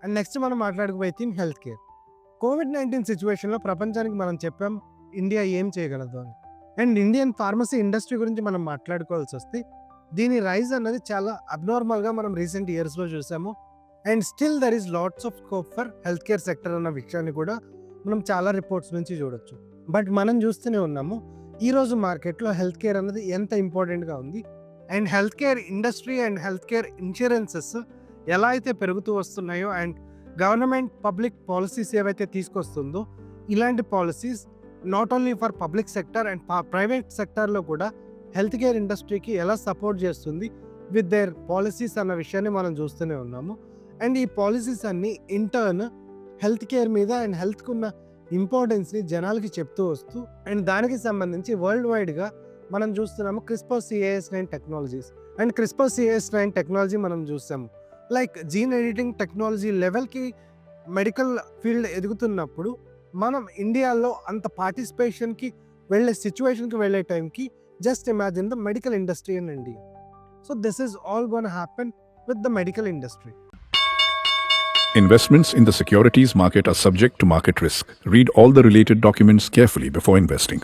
And next మనం మాట్లాడుకుపోయే theme health care. COVID-19 సిచ్యువేషన్లో ప్రపంచానికి మనం చెప్పాం ఇండియా ఏం చేయగలదు అని. అండ్ ఇండియన్ ఫార్మసీ ఇండస్ట్రీ గురించి మనం మాట్లాడుకోవాల్సి వస్తే దీని రైజ్ అన్నది చాలా అబ్నార్మల్గా మనం రీసెంట్ ఇయర్స్లో చూసాము. And still there is lots of scope for health care sector అన్న విషయాన్ని కూడా మనం చాలా రిపోర్ట్స్ నుంచి చూడొచ్చు. బట్ మనం చూస్తూనే ఉన్నాము ఈరోజు మార్కెట్లో హెల్త్ కేర్ అన్నది ఎంత ఇంపార్టెంట్గా ఉంది. And health care industry and health care insurances ఎలా అయితే పెరుగుతూ వస్తున్నాయో అండ్ గవర్నమెంట్ పబ్లిక్ పాలసీస్ ఏవైతే తీసుకొస్తుందో ఇలాంటి policies not only for public sector and private సెక్టార్లో కూడా హెల్త్ కేర్ ఇండస్ట్రీకి ఎలా సపోర్ట్ చేస్తుంది విత్ దేర్ పాలసీస్ అన్న విషయాన్ని మనం చూస్తూనే ఉన్నాము. అండ్ ఈ పాలసీస్ అన్ని ఇంటర్న్ హెల్త్ కేర్ మీద అండ్ హెల్త్కి ఉన్న ఇంపార్టెన్స్ని జనాలకి చెప్తూ వస్తూ అండ్ దానికి సంబంధించి వరల్డ్ వైడ్గా మనం చూస్తున్నాము CRISPR-Cas9 technologies. And CRISPR-Cas9 technology మనం చూసాము లైక్ జీన్ ఎడిటింగ్ టెక్నాలజీ లెవెల్కి మెడికల్ ఫీల్డ్ ఎదుగుతున్నప్పుడు మనం ఇండియాలో అంత పార్టిసిపేషన్కి వెళ్ళే సిచ్యువేషన్కి వెళ్ళే టైంకి just imagine the medical industry in India. So this is all gonna happen with the medical industry. Investments in the securities market are subject to market risk. Read all the related documents carefully before investing.